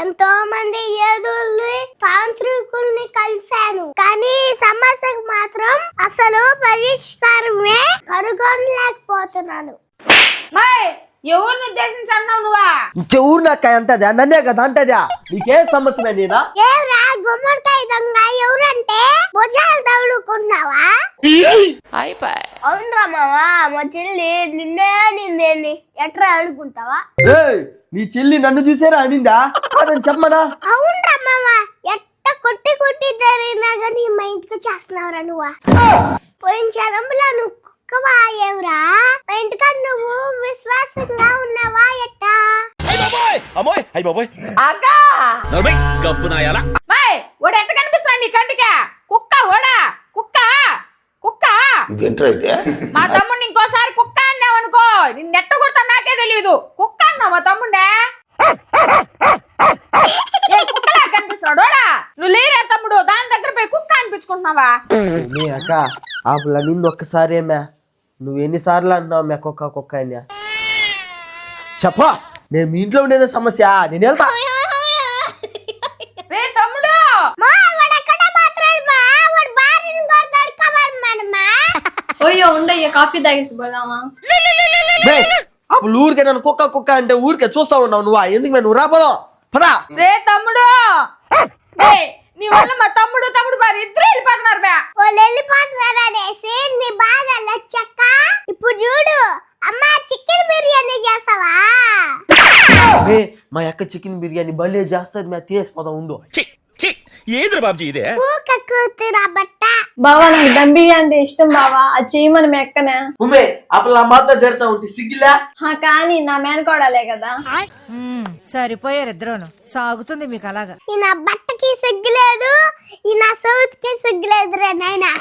ఎంతో మంది యోధుల్ని తాంత్రికుల్ని కలిశాను, కానీ సమస్యకు మాత్రం అసలు పరిష్కారమే కనుగొనలేకపోతున్నాను. ఎవరిని ఉద్దేశించి అన్నావు నువ్వా? ఇంకెవరు నాకు అంటదా? నన్నే కదా అంటదా? నీకేం సమస్య నేనా? ఏవరా గుమ్మడికాయ దొంగ? ఎవరంటే భుజాలు తగులుకున్నావా? అవునరా మావా, మా చెల్లి నిన్నే ఎట్రా అనుకుంటావా? నీ చెల్లి నన్ను చూసారా అనిందా? కాదని చెప్పమనా? అవునరా మావా, ఎట్ట కొట్టి జరిగినా గానీ మా ఇంటికి చేస్తున్నావురా నువ్వా? పోయిన జనంలో నువ్వు కుక్కవా ఎవరా? మా ఇంటికాడ నువ్వు విశ్వాసంగా ఉన్నావా ఎట్టా? వాడు ఎంత కనిపిస్తున్నాడు నీ కంటికి? కుక్క ఓడా కుక్క కుక్క. మా తమ్ముడిని ఇంకోసారి కుక్క అన్నావు అనుకో, నిన్ను ఎట్ట కొడతా నాకే తెలియదు. కుక్క అన్నావు మా తమ్ముడే. కుక్కలా కనిపిస్తున్నాడు ఓడా. నువ్వు లేరా తమ్ముడు? దాని దగ్గర పోయి కుక్క అనిపించుకుంటున్నావా? నీ అక్క ఆపుల నిన్ను ఒక్కసారేమే. నువ్వు ఎన్నిసార్లు అంటున్నావు మే కుక్క కుక్క అని? చెప్పా, నేను మీ ఇంట్లో ఉండేదే సమస్య. నేను వెళ్తా. రే తమ్ముడు, ఓయ్యో ఉండయ్యా, కాఫీ తాగేసి పోదామా? అప్పుడు ఊరికే నన్ను కుక్క కుక్క అంటే ఊరికే చూస్తా ఉన్నావు నువ్వా? ఎందుకు నువ్వు రాపోదాం పదా. రే తమ్ముడు, నీ వల్ల మా తమ్ముడు వారు ఇద్దరు వెళ్ళిపోతున్నారు. వాళ్ళు వెళ్ళిపోతున్నారు అనేసి నీ బాధ లచ్చక్క. ఇప్పుడు చూడు అమ్మా, చికెన్ బిర్యానీ చేస్తావా? మా అక్క చికెన్ బిర్యానీ భలే చేస్తుంది. మేము తీసిపోదాం ఉండు. ఏంద్ర బాబుజీ ఇదే? బావా నాకు దమ్ బిర్యానీ ఇష్టం బావా, అది చేయమని మీ అక్కనే. ఉమ్మే అప్పుడు మాతో జడతా ఉంటే సిగ్గిలా? కానీ నా మేనకోడలే కదా. సరిపోయారు ఇద్దరును. సాగుతుంది మీకు అలాగా. ఈ నా బట్టకి సిగ్గులేదు, ఈ నా సౌత్కి సిగ్గులేదు రే నాయనా.